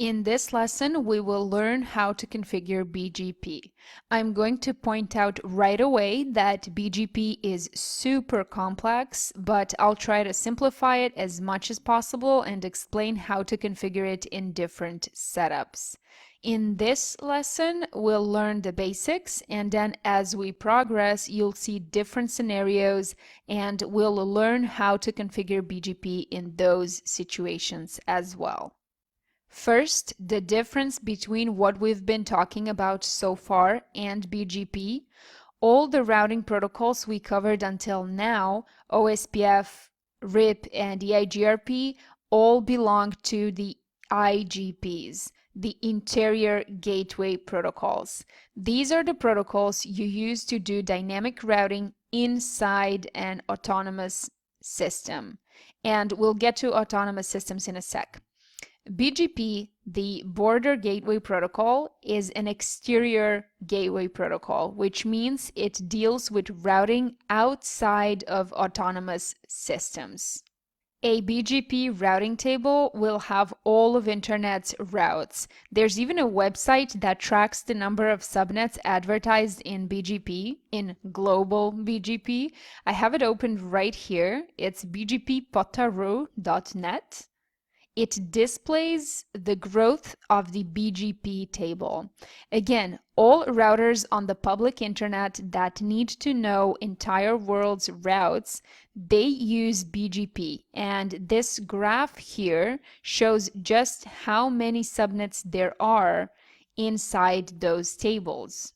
In this lesson, we will learn how to configure BGP. I'm going to point out right away that BGP is super complex, but I'll try to simplify it as much as possible and explain how to configure it in different setups. In this lesson, we'll learn the basics, and then as we progress, you'll see different scenarios, and we'll learn how to configure BGP in those situations as well. First, the difference between what we've been talking about so far and BGP. All the routing protocols we covered until now, OSPF, RIP, and EIGRP, all belong to the IGPs, the Interior Gateway Protocols. These are the protocols you use to do dynamic routing inside an autonomous system. And we'll get to autonomous systems in a sec. BGP, the Border Gateway Protocol, is an exterior gateway protocol, which means it deals with routing outside of autonomous systems. A BGP routing table will have all of Internet's routes. There's even a website that tracks the number of subnets advertised in BGP, in global BGP. I have it opened right here. It's bgppotaru.net. It displays the growth of the BGP table. Again, all routers on the public internet that need to know entire world's routes, they use BGP. And this graph here shows just how many subnets there are inside those tables.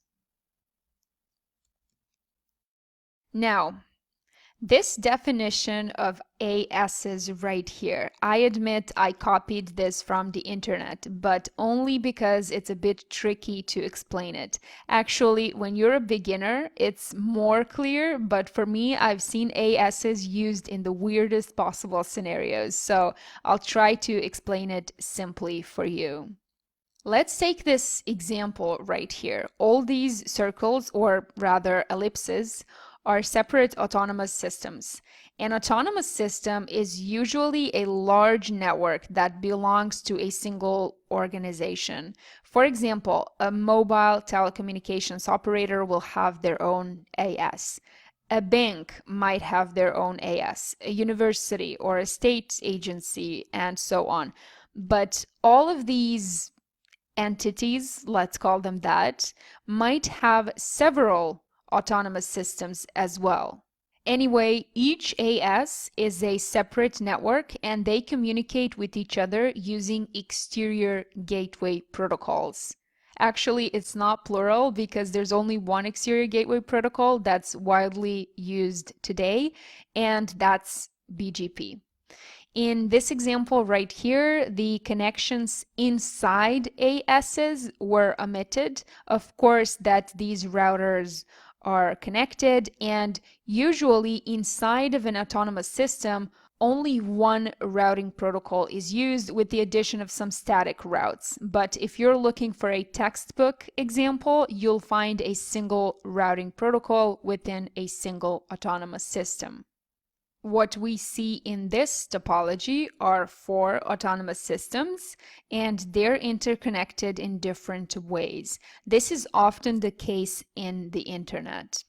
Now, this definition of AS is right here. I admit I copied this from the internet, but only because it's a bit tricky to explain it. Actually, when you're a beginner, it's more clear, but for me, I've seen ASs used in the weirdest possible scenarios, so I'll try to explain it simply for you. Let's take this example right here. All these circles, or rather ellipses, are separate autonomous systems. An autonomous system is usually a large network that belongs to a single organization. For example, a mobile telecommunications operator will have their own AS. A bank might have their own AS, a university or a state agency, and so on. But all of these entities, let's call them that, might have several autonomous systems as well. Anyway, each AS is a separate network and they communicate with each other using exterior gateway protocols. Actually, it's not plural because there's only one exterior gateway protocol that's widely used today, and that's BGP. In this example right here, the connections inside ASs were omitted. Of course, that these routers are connected, and usually inside of an autonomous system, only one routing protocol is used with the addition of some static routes. But if you're looking for a textbook example, you'll find a single routing protocol within a single autonomous system. What we see in this topology are 4 autonomous systems, and they're interconnected in different ways. This is often the case in the internet.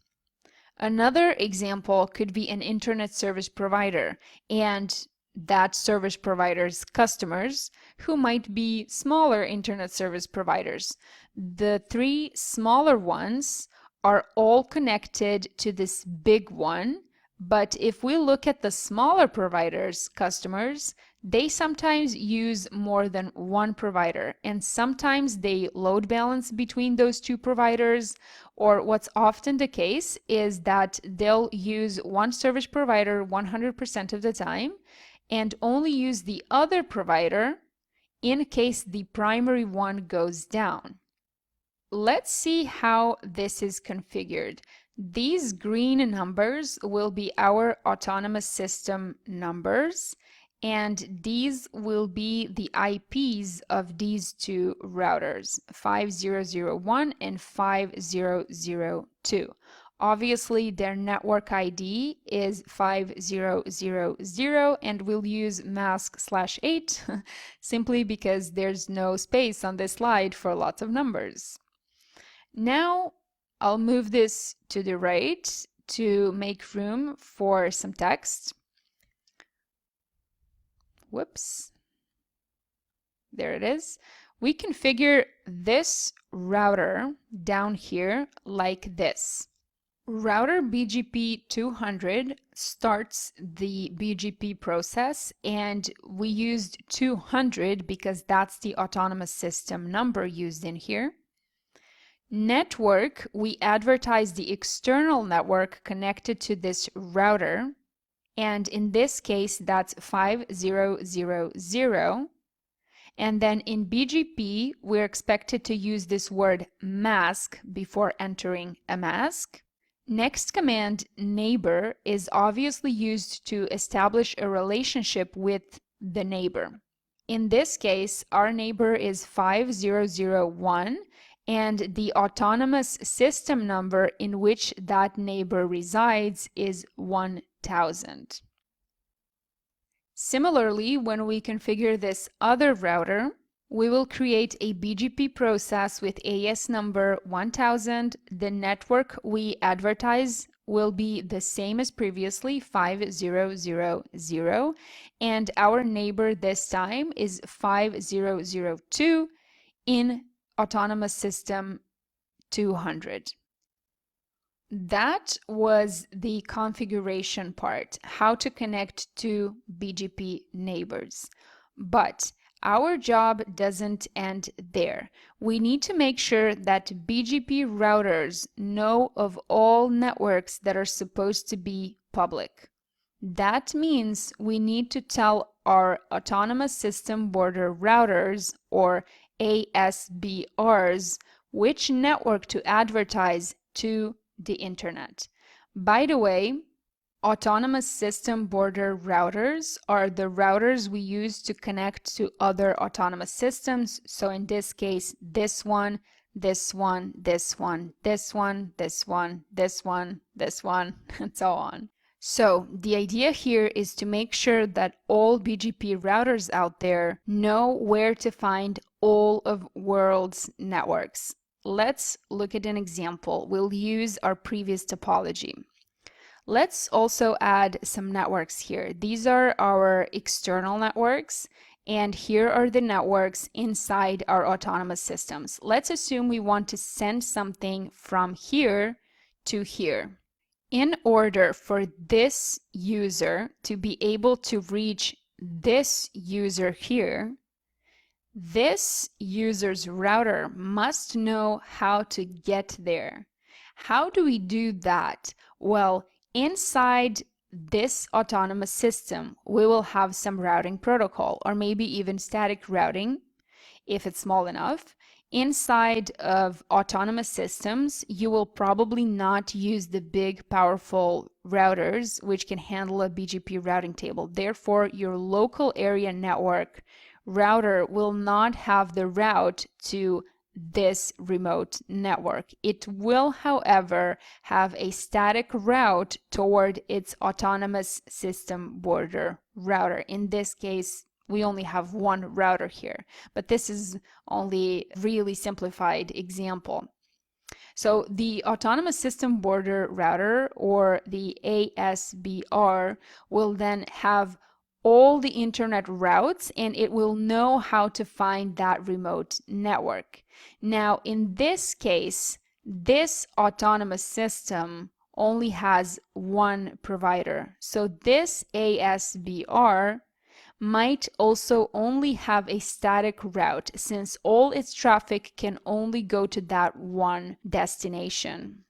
Another example could be an internet service provider and that service provider's customers, who might be smaller internet service providers. The 3 smaller ones are all connected to this big one. But if we look at the smaller providers' customers, they sometimes use more than one provider, and sometimes they load balance between those 2 providers, or what's often the case is that they'll use one service provider 100% of the time and only use the other provider in case the primary one goes down. Let's see how this is configured. These green numbers will be our autonomous system numbers, and these will be the IPs of these 2 routers, 5001 and 5002. Obviously, their network ID is 5000, and we'll use mask/8 simply because there's no space on this slide for lots of numbers. Now, I'll move this to the right to make room for some text. Whoops. There it is. We configure this router down here like this. Router BGP 200 starts the BGP process, and we used 200 because that's the autonomous system number used in here. Network, we advertise the external network connected to this router, and in this case that's 5000. And then in BGP, we're expected to use this word mask before entering a mask. Next command, neighbor, is obviously used to establish a relationship with the neighbor. In this case, our neighbor is 5001, and the autonomous system number in which that neighbor resides is 1000. Similarly, when we configure this other router, we will create a BGP process with AS number 1000. The network we advertise will be the same as previously, 5000, and our neighbor this time is 5002 in autonomous system 200. That was the configuration part, how to connect to BGP neighbors. But our job doesn't end there. We need to make sure that BGP routers know of all networks that are supposed to be public. That means we need to tell our autonomous system border routers, or ASBRs, which network to advertise to the internet. By the way, autonomous system border routers are the routers we use to connect to other autonomous systems. So in this case, this one, this one, this one, this one, this one, this one, this one, and so on. So the idea here is to make sure that all BGP routers out there know where to find all of world's networks. Let's look at an example. We'll use our previous topology. Let's also add some networks here. These are our external networks, and here are the networks inside our autonomous systems. Let's assume we want to send something from here to here. In order for this user to be able to reach this user here, this user's router must know how to get there. How do we do that? Well, inside this autonomous system, we will have some routing protocol, or maybe even static routing if it's small enough. Inside of autonomous systems, you will probably not use the big, powerful routers which can handle a BGP routing table. Therefore, your local area network router will not have the route to this remote network. It will, however, have a static route toward its autonomous system border router. In this case, we only have one router here, but this is only a really simplified example. So the autonomous system border router, or the ASBR, will then have all the internet routes, and it will know how to find that remote network. Now, in this case, this autonomous system only has one provider. So this ASBR might also only have a static route, since all its traffic can only go to that one destination.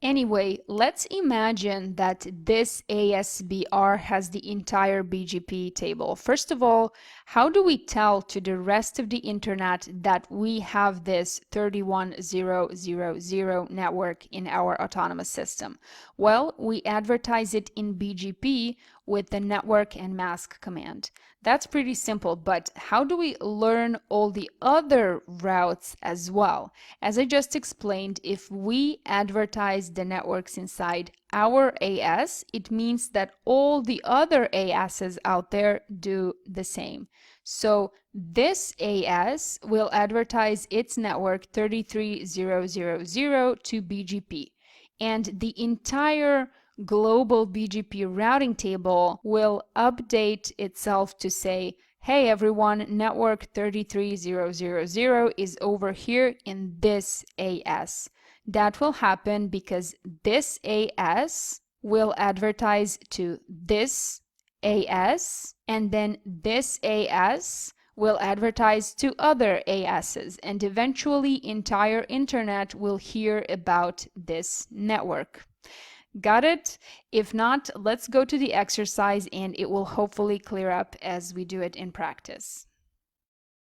Anyway, let's imagine that this ASBR has the entire BGP table. First of all, how do we tell to the rest of the internet that we have this 31000 network in our autonomous system? Well, we advertise it in BGP with the network and mask command. That's pretty simple, but how do we learn all the other routes as well? As I just explained, if we advertise the networks inside our AS, it means that all the other ASs out there do the same. So this AS will advertise its network 33000 to BGP, and the entire global BGP routing table will update itself to say, hey everyone, network 33000 is over here in this AS. That will happen because this AS will advertise to this AS, and then this AS will advertise to other ASs, and eventually entire internet will hear about this network. Got it? If not, let's go to the exercise and it will hopefully clear up as we do it in practice.